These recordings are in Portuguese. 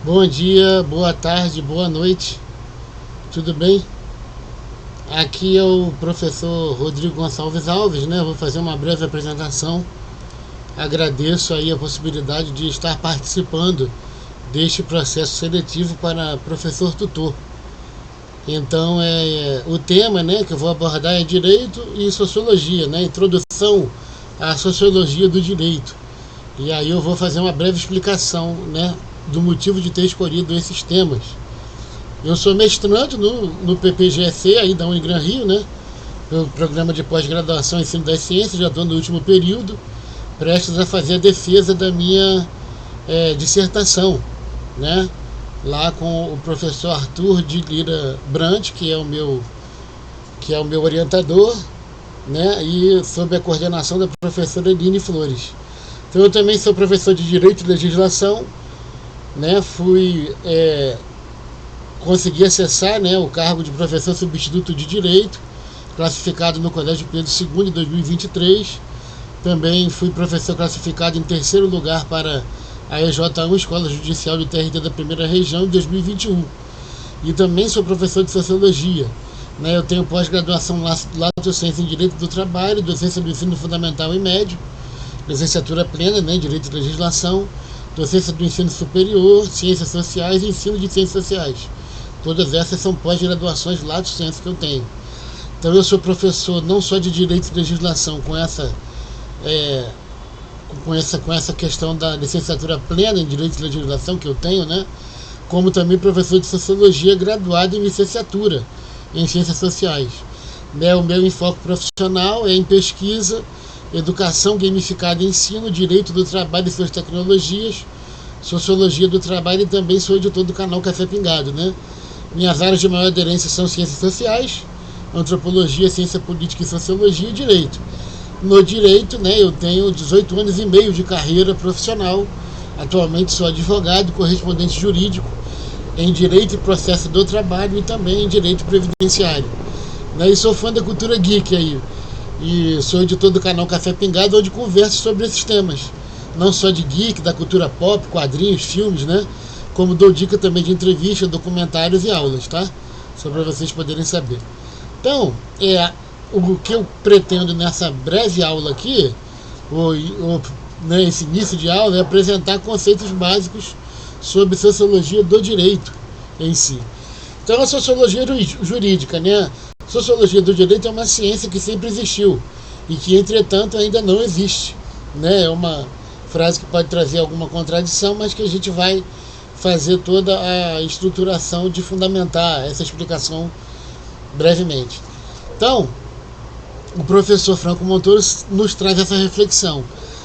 Bom dia, boa tarde, boa noite, tudo bem? Aqui é o professor Rodrigo Gonçalves Alves, né? Vou fazer uma breve apresentação. Agradeço aí a possibilidade de estar participando deste processo seletivo para professor tutor. Então, o tema, né, que eu vou abordar é Direito e Sociologia, né? Introdução à Sociologia do Direito. E aí eu vou fazer uma breve explicação, né, do motivo de ter escolhido esses temas. Eu sou mestrando no PPGEC, aí da Unigran Rio, né? Pelo programa de pós-graduação em Ensino das Ciências, já estou no último período, prestes a fazer a defesa da minha dissertação, né? Lá com o professor Arthur de Lira Brandt, que é o meu orientador, né? E sob a coordenação da professora Eline Flores. Então eu também sou professor de Direito e Legislação, né? Consegui acessar, né, o cargo de professor substituto de Direito, classificado no Colégio Pedro II em 2023. Também fui professor classificado em terceiro lugar para a EJ1, Escola Judicial de TRT da Primeira Região, em 2021. E também sou professor de Sociologia. Né? Eu tenho pós-graduação Lato Sensu em Direito do Trabalho, docência do ensino fundamental e médio, licenciatura plena, né, em Direito e Legislação, docência do ensino superior, Ciências Sociais e ensino de Ciências Sociais. Todas essas são pós-graduações Lato Sensu que eu tenho. Então eu sou professor não só de Direito e Legislação com essa questão da licenciatura plena em Direito e Legislação que eu tenho, né? Como também professor de Sociologia graduado em licenciatura em Ciências Sociais. O meu enfoque profissional é em pesquisa, educação gamificada, ensino, direito do trabalho e suas tecnologias, sociologia do trabalho, e também sou editor do canal Café Pingado, né? Minhas áreas de maior aderência são ciências sociais, antropologia, ciência política e sociologia e direito. No direito, né, eu tenho 18 anos e meio de carreira profissional. Atualmente sou advogado, correspondente jurídico em direito e processo do trabalho e também em direito previdenciário. E sou fã da cultura geek aí. E sou editor do canal Café Pingado, onde converso sobre esses temas. Não só de geek, da cultura pop, quadrinhos, filmes, né? Como dou dica também de entrevistas, documentários e aulas, tá? Só para vocês poderem saber. Então, o que eu pretendo nessa breve aula aqui, esse início de aula, é apresentar conceitos básicos sobre sociologia do direito em si. Então, a sociologia jurídica, né? Sociologia do direito é uma ciência que sempre existiu e que, entretanto, ainda não existe, né? É uma frase que pode trazer alguma contradição, mas que a gente vai fazer toda a estruturação de fundamentar essa explicação brevemente. Então, o professor Franco Montoro nos traz essa reflexão.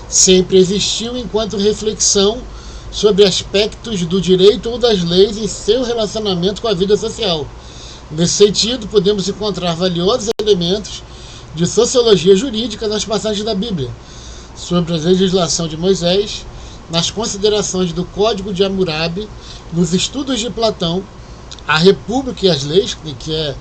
Sempre existiu enquanto reflexão sobre aspectos do direito ou das leis em seu relacionamento com a vida social. Nesse sentido, podemos encontrar valiosos elementos de sociologia jurídica nas passagens da Bíblia, sobre a legislação de Moisés, nas considerações do Código de Hammurabi, nos estudos de Platão, a República e as Leis, que é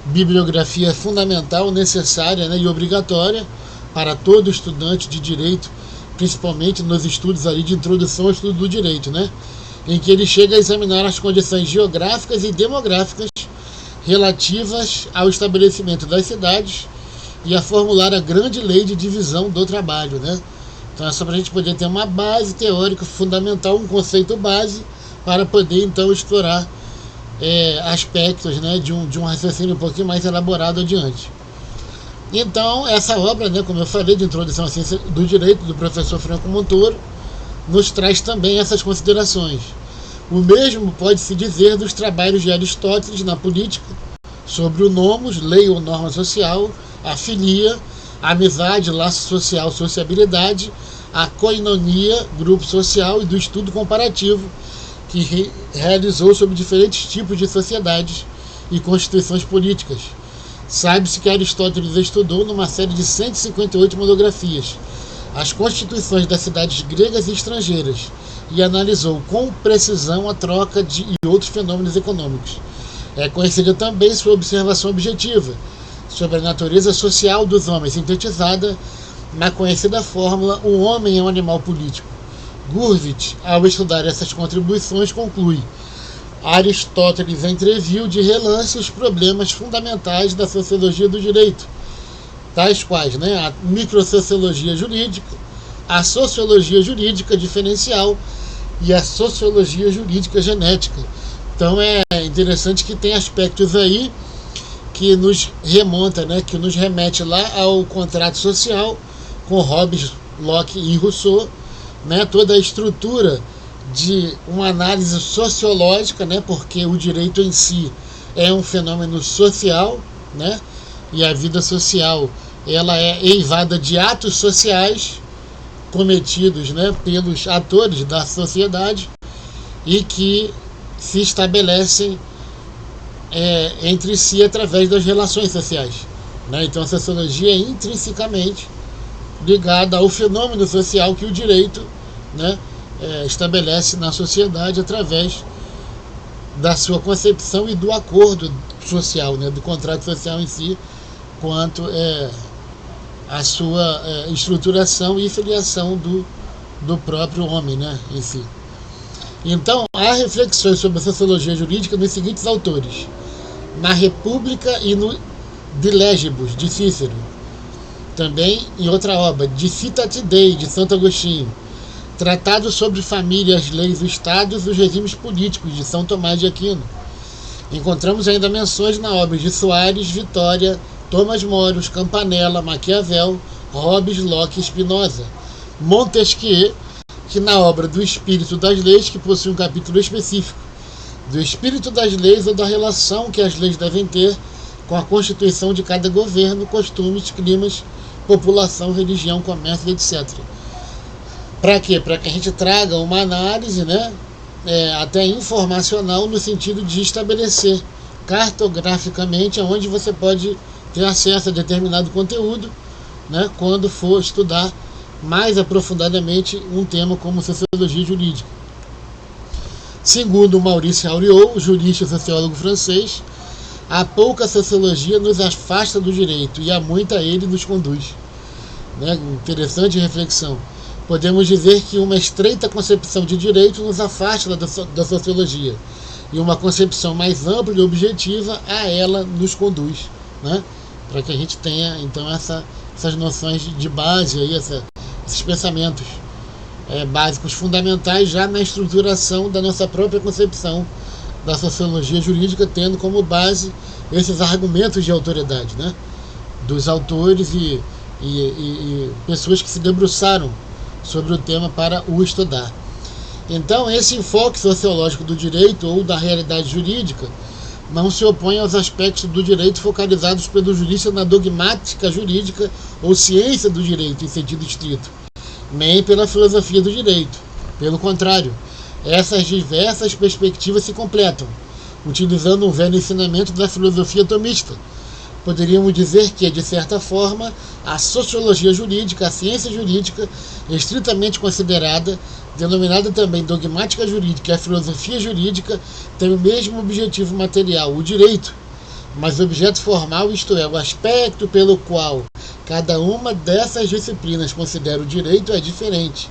bibliografia fundamental, necessária, né, e obrigatória para todo estudante de direito, principalmente nos estudos ali de introdução ao estudo do direito, né, em que ele chega a examinar as condições geográficas e demográficas relativas ao estabelecimento das cidades e a formular a grande lei de divisão do trabalho, né? Então é só para a gente poder ter uma base teórica fundamental, um conceito base, para poder então explorar aspectos, né, de um raciocínio um pouquinho mais elaborado adiante. Então, essa obra, né, como eu falei, de Introdução à Ciência do Direito, do professor Franco Montoro, nos traz também essas considerações. O mesmo pode-se dizer dos trabalhos de Aristóteles na política, sobre o nomos, lei ou norma social, a filia, a amizade, laço social, sociabilidade, a koinonia, grupo social, e do estudo comparativo, que realizou sobre diferentes tipos de sociedades e constituições políticas. Sabe-se que Aristóteles estudou numa série de 158 monografias as constituições das cidades gregas e estrangeiras e analisou com precisão a troca e outros fenômenos econômicos. É conhecida também sua observação objetiva sobre a natureza social dos homens, sintetizada na conhecida fórmula: o homem é um animal político, Gurvitch, ao estudar essas contribuições, conclui: Aristóteles entreviu de relance os problemas fundamentais da sociologia do direito, tais quais, a microsociologia jurídica, a sociologia jurídica diferencial e a sociologia jurídica genética. Então é interessante que tem aspectos aí que nos remonta, que nos remete lá ao contrato social com Hobbes, Locke e Rousseau, toda a estrutura de uma análise sociológica, porque o direito em si é um fenômeno social, e a vida social ela é eivada de atos sociais cometidos, pelos atores da sociedade e que se estabelecem entre si através das relações sociais. Então a sociologia é intrinsecamente ligada ao fenômeno social que o direito estabelece na sociedade através da sua concepção e do acordo social, do contrato social em si, quanto a sua estruturação e filiação do próprio homem em si. Então, há reflexões sobre a sociologia jurídica nos seguintes autores: na República e no De Legibus, de Cícero. Também em outra obra, De Citate Dei, de Santo Agostinho. Tratado sobre família, as leis, o Estado e os regimes políticos, de São Tomás de Aquino. Encontramos ainda menções na obra de Soares, Vitória, Thomas More, Campanella, Maquiavel, Hobbes, Locke e Spinoza. Montesquieu, que na obra do Espírito das Leis, que possui um capítulo específico do espírito das leis ou da relação que as leis devem ter com a constituição de cada governo, costumes, climas, população, religião, comércio, etc. Para quê? Para que a gente traga uma análise, até informacional, no sentido de estabelecer cartograficamente aonde você pode ter acesso a determinado conteúdo, quando for estudar mais aprofundadamente um tema como sociologia jurídica. Segundo Maurice Auriol, jurista e sociólogo francês, a pouca sociologia nos afasta do direito e a muita ele nos conduz. Interessante reflexão. Podemos dizer que uma estreita concepção de direito nos afasta da sociologia e uma concepção mais ampla e objetiva a ela nos conduz, para que a gente tenha então essas noções de base, aí, esses pensamentos básicos fundamentais já na estruturação da nossa própria concepção da sociologia jurídica, tendo como base esses argumentos de autoridade, dos autores e pessoas que se debruçaram sobre o tema para o estudar. Então, esse enfoque sociológico do direito ou da realidade jurídica não se opõe aos aspectos do direito focalizados pelo jurista na dogmática jurídica ou ciência do direito em sentido estrito, nem pela filosofia do direito. Pelo contrário, essas diversas perspectivas se completam, utilizando um velho ensinamento da filosofia tomista. Poderíamos dizer que, de certa forma, a sociologia jurídica, a ciência jurídica, estritamente considerada, denominada também dogmática jurídica, e a filosofia jurídica, tem o mesmo objetivo material, o direito, mas o objeto formal, isto é, o aspecto pelo qual cada uma dessas disciplinas considera o direito é diferente.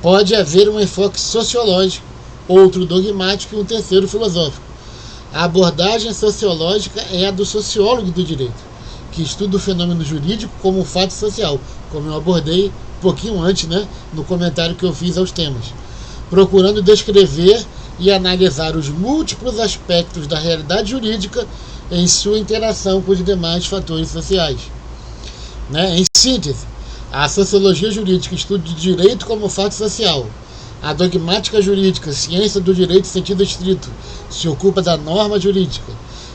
Pode haver um enfoque sociológico, outro dogmático e um terceiro filosófico. A abordagem sociológica é a do sociólogo do direito, que estuda o fenômeno jurídico como um fato social, como eu abordei um pouquinho antes, no comentário que eu fiz aos temas, procurando descrever e analisar os múltiplos aspectos da realidade jurídica em sua interação com os demais fatores sociais. Em síntese, a sociologia jurídica estuda o direito como fato social. A dogmática jurídica, ciência do direito em sentido estrito, se ocupa da norma jurídica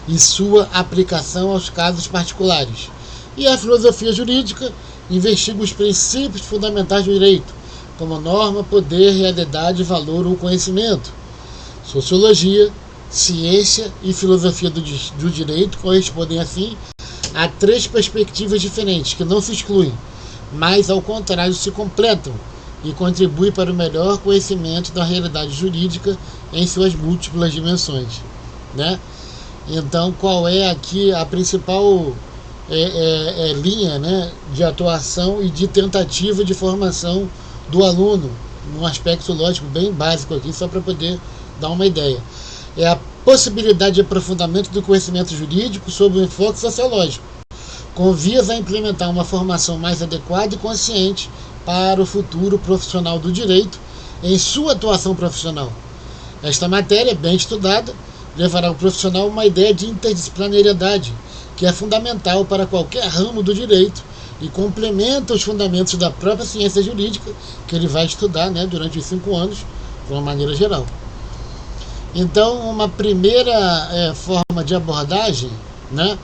e sua aplicação aos casos particulares. E a filosofia jurídica investiga os princípios fundamentais do direito, como norma, poder, realidade, valor ou conhecimento. Sociologia, ciência e filosofia do direito correspondem, assim, a três perspectivas diferentes, que não se excluem, mas, ao contrário, se completam e contribuem para o melhor conhecimento da realidade jurídica em suas múltiplas dimensões. Então, qual é aqui a principal linha de atuação e de tentativa de formação do aluno um aspecto lógico bem básico aqui, só para poder dar uma ideia. É a possibilidade de aprofundamento do conhecimento jurídico sob o enfoque sociológico, com vias a implementar uma formação mais adequada e consciente para o futuro profissional do direito em sua atuação profissional. Esta matéria, bem estudada, levará ao profissional uma ideia de interdisciplinariedade, que é fundamental para qualquer ramo do direito e complementa os fundamentos da própria ciência jurídica, que ele vai estudar, né, durante os 5 anos, de uma maneira geral. Então, uma primeira forma de abordagem, né,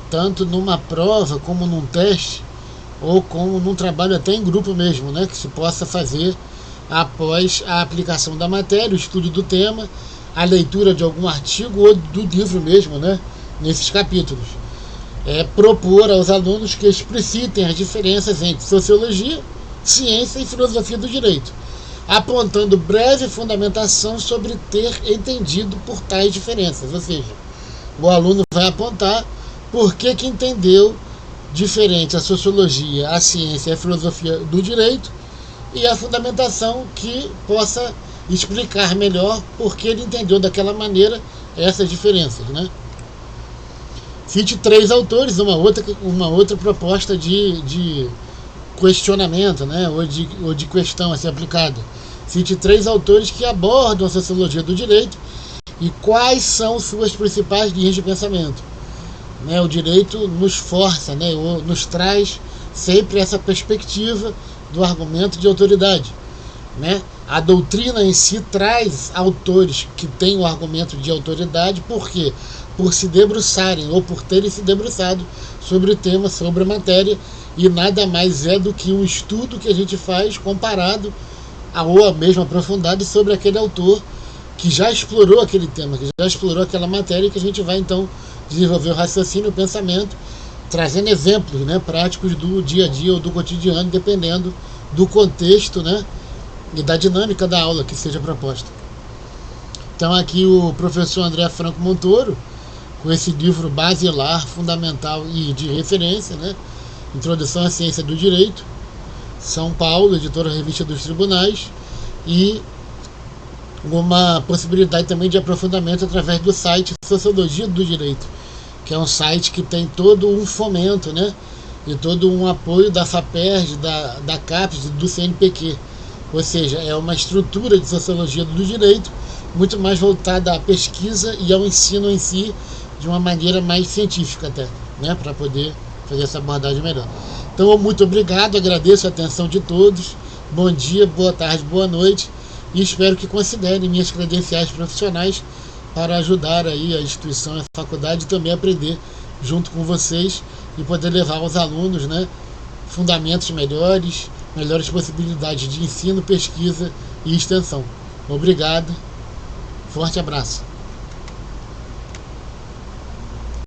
tanto numa prova como num teste, ou como num trabalho até em grupo mesmo, né, que se possa fazer após a aplicação da matéria, o estudo do tema, a leitura de algum artigo ou do livro mesmo, né, nesses capítulos. Propor aos alunos que explicitem as diferenças entre sociologia, ciência e filosofia do direito, apontando breve fundamentação sobre ter entendido por tais diferenças. Ou seja, o aluno vai apontar por que entendeu diferente a sociologia, a ciência e a filosofia do direito, e a fundamentação que possa explicar melhor por que ele entendeu daquela maneira essas diferenças, né? Cite 3 autores, uma outra proposta de questionamento, né? ou de questão a ser aplicada. Cite 3 autores que abordam a sociologia do direito e quais são suas principais linhas de pensamento. Né? O direito nos força, né? Nos traz sempre essa perspectiva do argumento de autoridade. Né? A doutrina em si traz autores que têm o argumento de autoridade, por quê? Por se debruçarem ou por terem se debruçado sobre o tema, sobre a matéria, e nada mais é do que um estudo que a gente faz comparado ou mesmo aprofundado sobre aquele autor que já explorou aquele tema, que já explorou aquela matéria, e que a gente vai então desenvolver o raciocínio, o pensamento, trazendo exemplos, né, práticos do dia a dia ou do cotidiano, dependendo do contexto, né, e da dinâmica da aula que seja proposta. Então aqui o professor André Franco Montoro, com esse livro basilar, fundamental e de referência, né, Introdução à Ciência do Direito, São Paulo, editora Revista dos Tribunais, e uma possibilidade também de aprofundamento através do site Sociologia do Direito, que é um site que tem todo um fomento, né, e todo um apoio da FAPERJ, da CAPES, do CNPq. Ou seja, é uma estrutura de sociologia do direito muito mais voltada à pesquisa e ao ensino em si, de uma maneira mais científica até, né, para poder fazer essa abordagem melhor. Então, muito obrigado, agradeço a atenção de todos, bom dia, boa tarde, boa noite, e espero que considerem minhas credenciais profissionais para ajudar aí a instituição e a faculdade e também aprender junto com vocês e poder levar aos alunos, né, fundamentos melhores possibilidades de ensino, pesquisa e extensão. Obrigado, forte abraço.